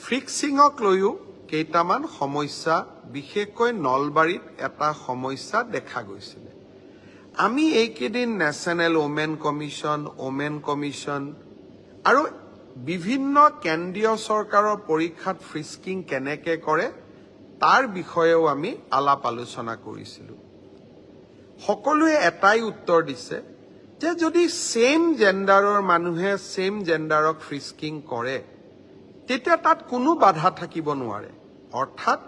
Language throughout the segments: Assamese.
ফ্ৰিক্সিঙক লৈও কেইটামান সমস্যা বিশেষকৈ নলবাৰীত এটা সমস্যা দেখা গৈছিলে আমি এইকেইদিন নেশ্যনেল ওমেন কমিশ্যন আৰু বিভিন্ন কেন্দ্ৰীয় চৰকাৰৰ পৰীক্ষাত ফ্ৰিস্কিং কেনেকে কৰে তাৰ বিষয়েও আমি আলাপ আলোচনা কৰিছিলো সকলোৱে এটাই উত্তৰ দিছে যে যদি সেম জেন্ডাৰৰ মানুহে সেম জেন্ডাৰক ফ্ৰিস্কিং কৰে তেতিয়া তাত কোনো বাধা থাকিব নোৱাৰে অৰ্থাৎ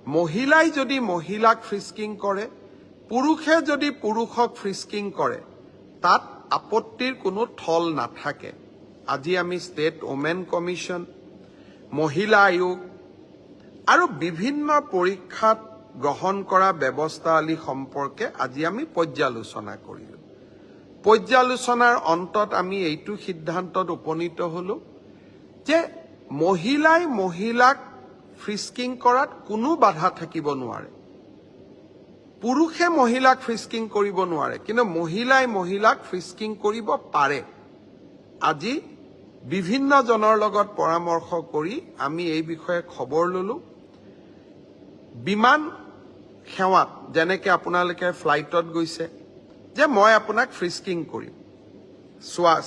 মহিলাই যদি মহিলাক ফ্ৰিস্কিং কৰে পুৰুষে যদি পুৰুষক ফ্ৰিস্কিং কৰে তাত আপত্তিৰ কোনো থল নাথাকে আজি আমি ষ্টেট ওমেন কমিশ্যন মহিলা আয়োগ আৰু বিভিন্ন পৰীক্ষাত গ্ৰহণ কৰা ব্যৱস্থাৱলী সম্পৰ্কে আজি আমি পৰ্যালোচনা কৰিলো পৰ্যালোচনাৰ অন্তত আমি এইটো সিদ্ধান্তত উপনীত হলো যে মহিলাই মহিলাক ফ্ৰিস্কিং কৰাত কোনো বাধা থাকিব নোৱাৰে পুৰুষে মহিলাক ফ্ৰিস্কিং কৰিব নোৱাৰে কিন্তু মহিলাই মহিলাক ফ্ৰিস্কিং কৰিব পাৰে আজি বিভিন্ন জনৰ লগত পৰামৰ্শ কৰি আমি এই বিষয়ে খবৰ ললো বিমান সেৱাত যেনেকৈ আপোনালোকে ফ্লাইটত গৈছে যে মই আপোনাক ফ্ৰিস্কিং কৰিম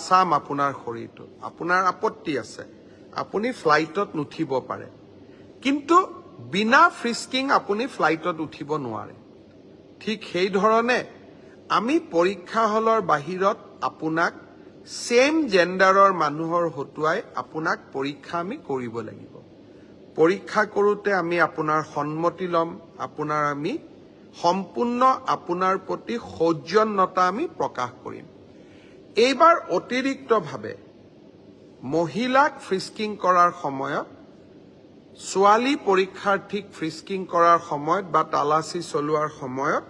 চাম আপোনাৰ শৰীৰটো আপোনাৰ আপত্তি আছে আপুনি ফ্লাইটত নুঠিব পাৰে কিন্তু বিনা ফ্ৰিস্কিং আপুনি ফ্লাইটত উঠিব নোৱাৰে ঠিক সেই ধৰণে আমি পৰীক্ষা হলৰ বাহিৰত আপোনাক সেম জেন্ডাৰৰ মানুহৰ হতুৱাই আপোনাক পৰীক্ষা আমি কৰিব লাগিব পৰীক্ষা কৰোতে আমি আপোনাৰ সন্মতি লম আপোনাৰ আমি সম্পূৰ্ণ আপোনাৰ প্ৰতি সৌজন্যতা আমি প্ৰকাশ কৰিম এইবাৰ অতিৰিক্তভাৱে মহিলাক ফ্ৰিস্কিং কৰাৰ সময়ত ছোৱালী পৰীক্ষাৰ্থীক ফ্ৰিস্কিং কৰাৰ সময়ত বা তালাচী চলোৱাৰ সময়ত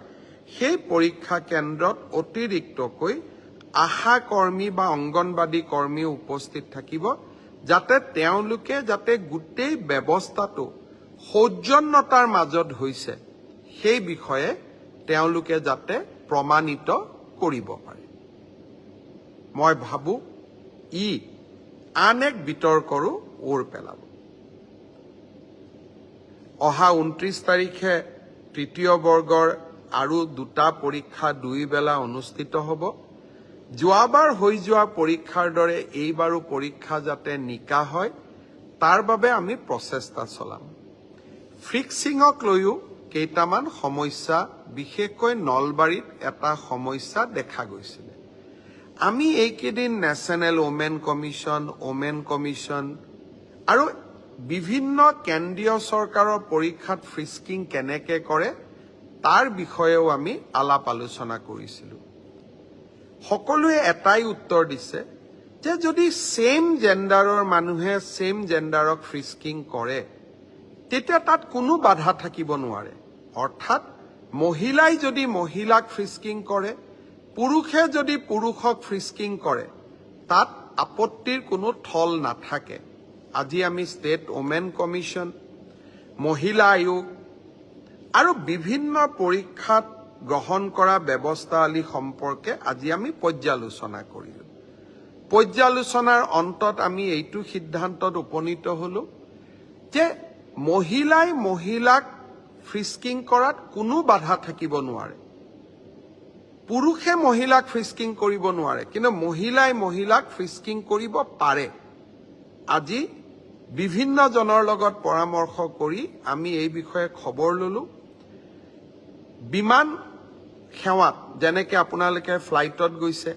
সেই পৰীক্ষা কেন্দ্ৰত অতিৰিক্তকৈ আশা কৰ্মী বা অংগনবাদী কৰ্মী উপস্থিত থাকিব যাতে তেওঁলোকে যাতে গোটেই ব্যৱস্থাটো সৌজন্যতাৰ মাজত হৈছে সেই বিষয়ে তেওঁলোকে যাতে প্ৰমাণিত কৰিব পাৰে মই ভাবো ই আন এক বিতৰ্কৰো ওৰ পেলাব অহা 29 তাৰিখে তৃতীয় বৰ্গৰ আৰু দুটা পৰীক্ষা দুই বেলা অনুষ্ঠিত হ'ব যোৱাবাৰ হৈ যোৱা পৰীক্ষাৰ দৰে এইবাৰো পৰীক্ষা যাতে নিকা হয় তাৰ বাবে আমি প্ৰচেষ্টা চলাম ফ্ৰিক্সিঙক লৈও কেইটামান সমস্যা বিশেষকৈ নলবাৰীত এটা সমস্যা দেখা গৈছিলে আমি এইকেইদিন নেশ্যনেল ওমেন কমিশ্যন আৰু বিভিন্ন কেন্দ্ৰীয় চৰকাৰৰ পৰীক্ষাত ফ্ৰিস্কিং কেনেকে কৰে তাৰ বিষয়েও আমি আলাপ আলোচনা কৰিছিলো সকলোৱে এটাই উত্তৰ দিছে যে যদি সেম জেন্ডাৰৰ মানুহে সেম জেন্ডাৰক ফ্ৰিস্কিং কৰে তেতিয়া তাত কোনো বাধা থাকিব নোৱাৰে অৰ্থাৎ মহিলাই যদি মহিলাক ফ্ৰিস্কিং কৰে পুৰুষে যদি পুৰুষক ফ্ৰিস্কিং কৰে তাত আপত্তিৰ কোনো থল নাথাকে আজি আমি ষ্টেট ওমেন কমিশ্যন মহিলা আয়োগ আৰু বিভিন্ন পৰীক্ষাত গ্ৰহণ কৰা ব্যৱস্থাৱলী সম্পৰ্কে আজি আমি পৰ্যালোচনা কৰিলো পৰ্যালোচনাৰ অন্তত আমি এইটো সিদ্ধান্তত উপনীত হলো যে মহিলাই মহিলাক ফ্ৰিস্কিং কৰাত কোনো বাধা থাকিব নোৱাৰে পুৰুষে মহিলাক ফ্ৰিস্কিং কৰিব নোৱাৰে কিন্তু মহিলাই মহিলাক ফ্ৰিস্কিং কৰিব পাৰে আজি বিভিন্ন জনৰ লগত পৰামৰ্শ কৰি আমি এই বিষয়ে খবৰ ললো বিমান সেৱাত যেনেকৈ আপোনালোকে ফ্লাইটত গৈছে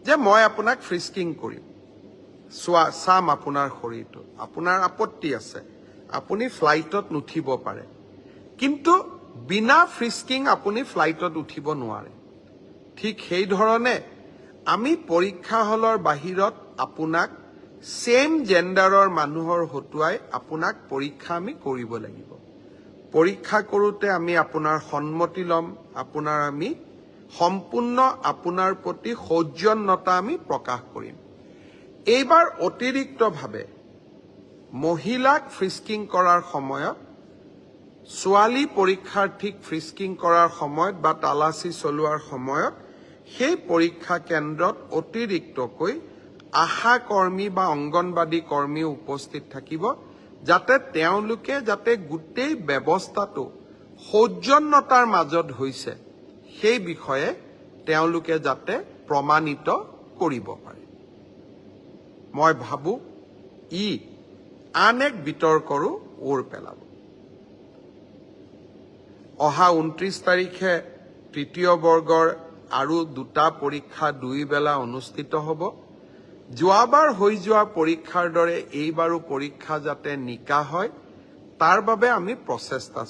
যে মই আপোনাক ফ্ৰিস্কিং কৰিম চাম আপোনাৰ শৰীৰটো আপোনাৰ আপত্তি আছে আপুনি ফ্লাইটত নুঠিব পাৰে কিন্তু বিনা ফ্ৰিস্কিং আপুনি ফ্লাইটত উঠিব নোৱাৰে ঠিক সেই ধৰণে আমি পৰীক্ষা হলৰ বাহিৰত আপোনাক সেম জেন্ডাৰৰ মানুহৰ হতুৱাই আপোনাক পৰীক্ষা আমি কৰিব লাগিব পৰীক্ষা কৰোতে আমি আপোনাৰ সন্মতি লম আপোনাৰ আমি সম্পূৰ্ণ আপোনাৰ প্ৰতি সৌজন্যতা আমি প্ৰকাশ কৰিম এইবাৰ অতিৰিক্তভাৱে মহিলাক ফ্ৰিস্কিং কৰাৰ সময়ত ছোৱালী পৰীক্ষাৰ্থীক ফ্ৰিস্কিং কৰাৰ সময়ত বা তালাচী চলোৱাৰ সময়ত সেই পৰীক্ষা কেন্দ্ৰত অতিৰিক্তকৈ আশা কৰ্মী বা অংগনবাদী কৰ্মী উপস্থিত থাকিব যাতে গোটেই ব্যৱস্থাটো সৌজন্যতাৰ মাজত হৈছে সেই বিষয়ে তেওঁলোকে যাতে প্ৰমাণিত কৰিব পাৰে। মই ভাবো ই আন এক বিতৰ্কৰো ওৰ পেলাব। অহা 29 তাৰিখে তৃতীয় বৰ্গৰ আৰু 2টা পৰীক্ষা 2 বেলা অনুষ্ঠিত হ'ব। যোৱাবাৰ হৈ যোৱা পৰীক্ষাৰ দৰে এইবাৰো পৰীক্ষা যাতে নিকা হয় তাৰ বাবে আমি প্ৰচেষ্টা